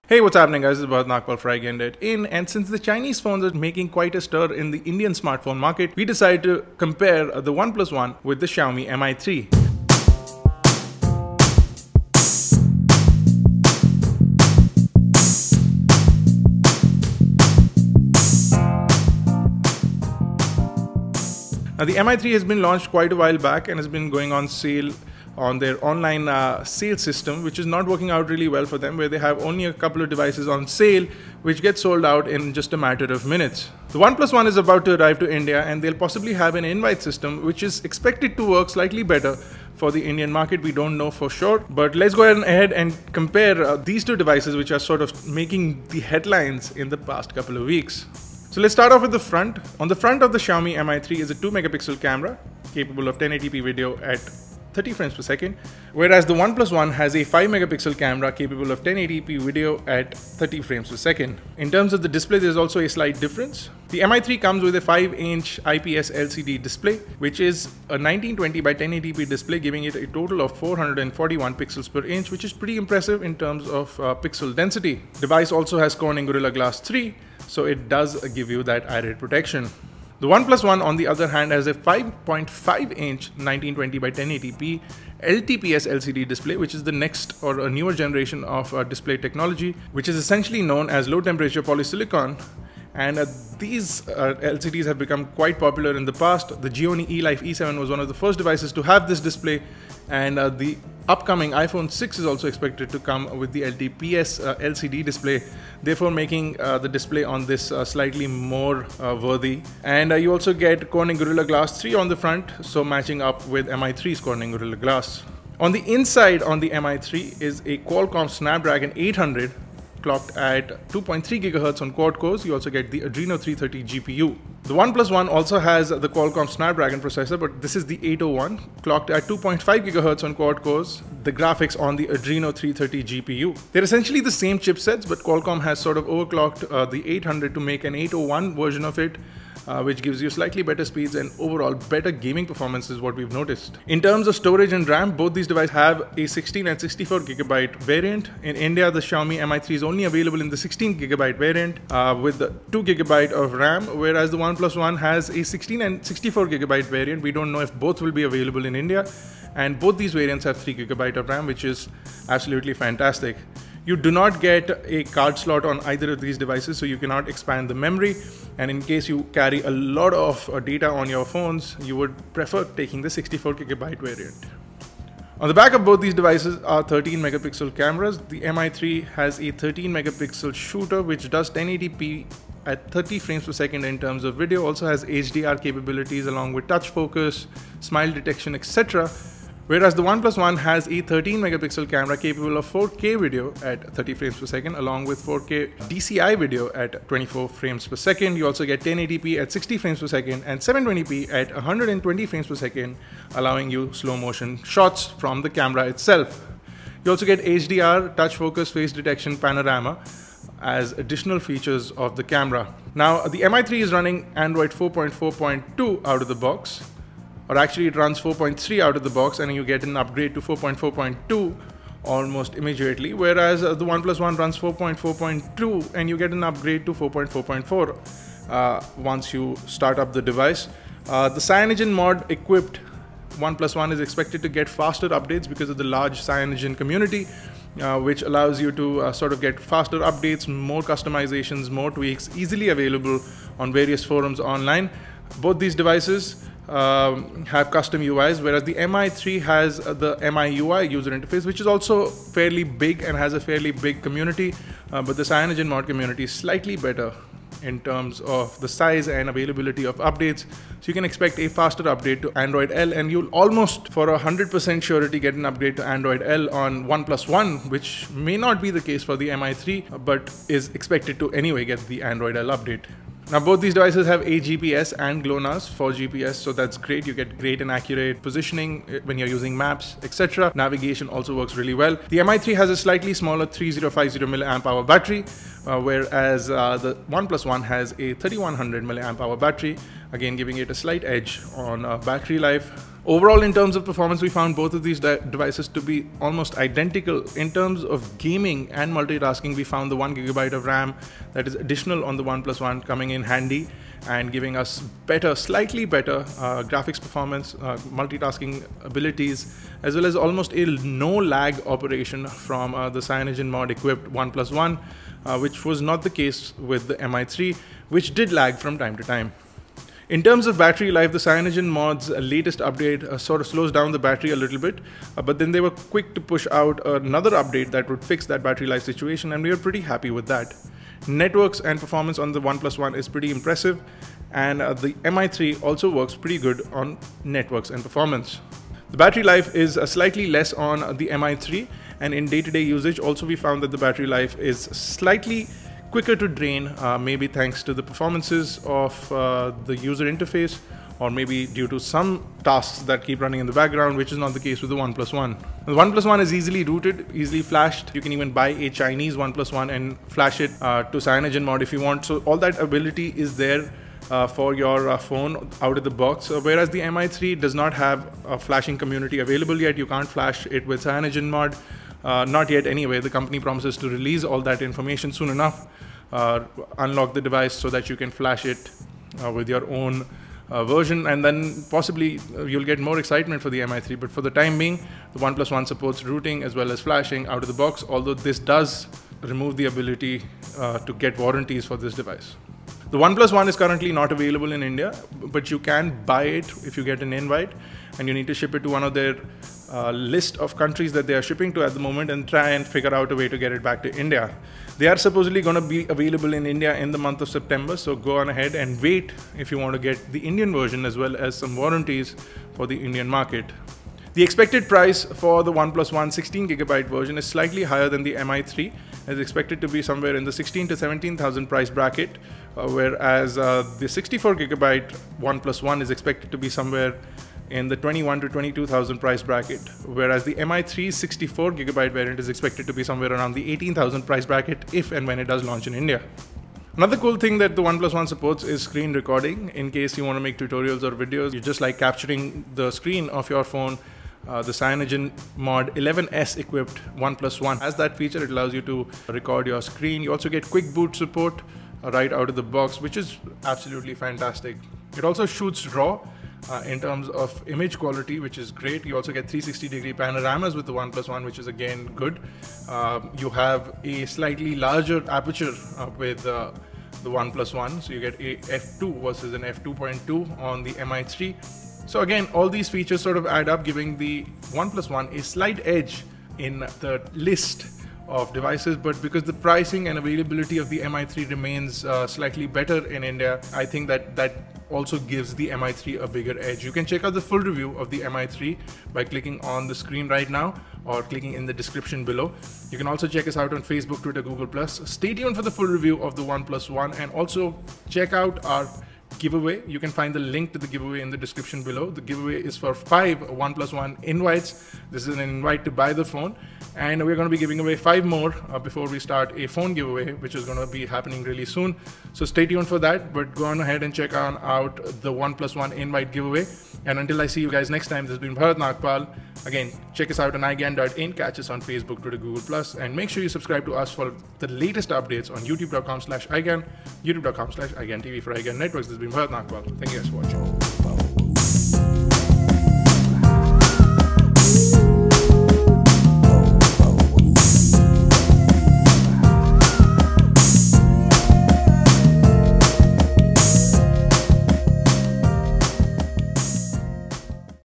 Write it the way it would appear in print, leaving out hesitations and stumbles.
Hey, what's happening guys? This is Bharat Nagpal for iGyaan. And since the Chinese phones are making quite a stir in the Indian smartphone market, we decided to compare the OnePlus One with the Xiaomi Mi3. Now, the Mi3 has been launched quite a while back and has been going on sale on their online sales system, which is not working out really well for them, where they have only a couple of devices on sale, which get sold out in just a matter of minutes. The OnePlus One is about to arrive to India, and they'll possibly have an invite system, which is expected to work slightly better for the Indian market. We don't know for sure, but let's go ahead and compare these two devices, which are sort of making the headlines in the past couple of weeks. So let's start off with the front. On the front of the Xiaomi Mi3 is a 2-megapixel camera capable of 1080p video at 30 frames per second, whereas the OnePlus One has a 5-megapixel camera capable of 1080p video at 30 frames per second. In terms of the display, there's also a slight difference. The Mi3 comes with a 5-inch IPS LCD display, which is a 1920 by 1080p display, giving it a total of 441 pixels per inch, which is pretty impressive in terms of pixel density. The device also has Corning Gorilla Glass 3, so it does give you that added protection. The OnePlus One, on the other hand, has a 5.5-inch 1920 by 1080p LTPS LCD display, which is the next or a newer generation of display technology, which is essentially known as low temperature polysilicon. And these LCDs have become quite popular in the past. The Xiaomi eLife E7 was one of the first devices to have this display, and the upcoming iPhone 6 is also expected to come with the LTPS LCD display, therefore making the display on this slightly more worthy. And you also get Corning Gorilla Glass 3 on the front, so matching up with Mi3's Corning Gorilla Glass. On the inside on the Mi3 is a Qualcomm Snapdragon 800 clocked at 2.3 GHz on quad cores. You also get the Adreno 330 GPU. The OnePlus One also has the Qualcomm Snapdragon processor, but this is the 801, clocked at 2.5 GHz on quad cores. The graphics on the Adreno 330 GPU. They're essentially the same chipsets, but Qualcomm has sort of overclocked the 800 to make an 801 version of it, which gives you slightly better speeds and overall better gaming performance is what we've noticed. In terms of storage and RAM, both these devices have a 16 and 64 GB variant. In India, the Xiaomi Mi3 is only available in the 16 GB variant with the 2 GB of RAM, whereas the OnePlus One has a 16 and 64 GB variant. We don't know if both will be available in India, and both these variants have 3 GB of RAM, which is absolutely fantastic. You do not get a card slot on either of these devices, so you cannot expand the memory. And in case you carry a lot of data on your phones, you would prefer taking the 64 GB variant. On the back of both these devices are 13-megapixel cameras. The Mi3 has a 13-megapixel shooter, which does 1080p at 30 frames per second in terms of video. Also has HDR capabilities along with touch focus, smile detection, etc. Whereas the OnePlus One has a 13-megapixel camera capable of 4K video at 30 frames per second, along with 4K DCI video at 24 frames per second. You also get 1080p at 60 frames per second and 720p at 120 frames per second, allowing you slow motion shots from the camera itself. You also get HDR, touch focus, face detection, panorama as additional features of the camera. Now, the Mi3 is running Android 4.4.2 out of the box. Or actually it runs 4.3 out of the box, and you get an upgrade to 4.4.2 almost immediately, whereas the OnePlus One runs 4.4.2 and you get an upgrade to 4.4.4 once you start up the device. The Cyanogen mod equipped OnePlus One is expected to get faster updates because of the large Cyanogen community, which allows you to sort of get faster updates, more customizations, more tweaks, easily available on various forums online. Both these devices have custom UIs, whereas the Mi3 has the MIUI user interface, which is also fairly big and has a fairly big community, but the Cyanogen mod community is slightly better in terms of the size and availability of updates. So you can expect a faster update to Android L, and you'll almost for 100% surety get an upgrade to Android L on OnePlus One, which may not be the case for the Mi3, but is expected to anyway get the Android L update. Now, both these devices have AGPS and GLONASS for GPS, so that's great. You get great and accurate positioning when you're using maps, etc. Navigation also works really well. The Mi3 has a slightly smaller 3050 mAh battery, whereas the OnePlus One has a 3100 mAh battery, again giving it a slight edge on battery life. Overall, in terms of performance, we found both of these devices to be almost identical. In terms of gaming and multitasking, we found the 1 GB of RAM that is additional on the OnePlus One coming in handy and giving us better, slightly better graphics performance, multitasking abilities, as well as almost a no lag operation from the CyanogenMod mod equipped OnePlus One, which was not the case with the Mi3, which did lag from time to time. In terms of battery life, the CyanogenMod mod's latest update sort of slows down the battery a little bit, but then they were quick to push out another update that would fix that battery life situation, and we were pretty happy with that. Networks and performance on the OnePlus One is pretty impressive, and the Mi3 also works pretty good on networks and performance. The battery life is slightly less on the Mi3, and in day-to-day usage also we found that the battery life is slightly quicker to drain, maybe thanks to the performances of the user interface, or maybe due to some tasks that keep running in the background, which is not the case with the OnePlus One. The OnePlus One is easily rooted, easily flashed. You can even buy a Chinese OnePlus One and flash it to CyanogenMod mod if you want. So all that ability is there for your phone out of the box, whereas the Mi3 does not have a flashing community available yet. You can't flash it with CyanogenMod mod. Not yet anyway. The company promises to release all that information soon enough, unlock the device so that you can flash it with your own version, and then possibly you'll get more excitement for the Mi3. But for the time being, the OnePlus One supports rooting as well as flashing out of the box, although this does remove the ability to get warranties for this device. The OnePlus One is currently not available in India, but you can buy it if you get an invite, and you need to ship it to one of their list of countries that they are shipping to at the moment and try and figure out a way to get it back to India. They are supposedly going to be available in India in the month of September, so go on ahead and wait if you want to get the Indian version as well as some warranties for the Indian market. The expected price for the OnePlus One 16 GB version is slightly higher than the Mi3. It's expected to be somewhere in the 16,000 to 17,000 price bracket, whereas the 64 GB OnePlus One is expected to be somewhere in the 21,000 to 22,000 price bracket, whereas the Mi3 64 GB variant is expected to be somewhere around the 18,000 price bracket if and when it does launch in India. Another cool thing that the OnePlus One supports is screen recording. In case you want to make tutorials or videos, you just like capturing the screen of your phone. The CyanogenMod mod 11S equipped OnePlus One has that feature. It allows you to record your screen. You also get quick boot support right out of the box, which is absolutely fantastic. It also shoots RAW in terms of image quality, which is great. You also get 360-degree panoramas with the OnePlus One, which is again good. You have a slightly larger aperture with the OnePlus One, so you get a f2 versus an f2.2 on the Mi3. So again, all these features sort of add up, giving the OnePlus One a slight edge in the list of devices, but because the pricing and availability of the Mi3 remains slightly better in India, I think that also gives the Mi3 a bigger edge. You can check out the full review of the Mi3 by clicking on the screen right now or clicking in the description below. You can also check us out on Facebook, Twitter, Google+. Stay tuned for the full review of the OnePlus One, and also check out our giveaway. You can find the link to the giveaway in the description below. The giveaway is for 5 OnePlus One invites. This is an invite to buy the phone, and we're going to be giving away 5 more before we start a phone giveaway, which is going to be happening really soon. So stay tuned for that, but go on ahead and check out the OnePlus One invite giveaway. And until I see you guys next time, this has been Bharat Nagpal. Again, check us out on iGyaan.in, catch us on Facebook, Twitter, Google+, and make sure you subscribe to us for the latest updates on youtube.com/iGyaan, youtube.com/iGyaan TV for iGyaan Networks. This has been Bharat Nagpal. Thank you guys for watching.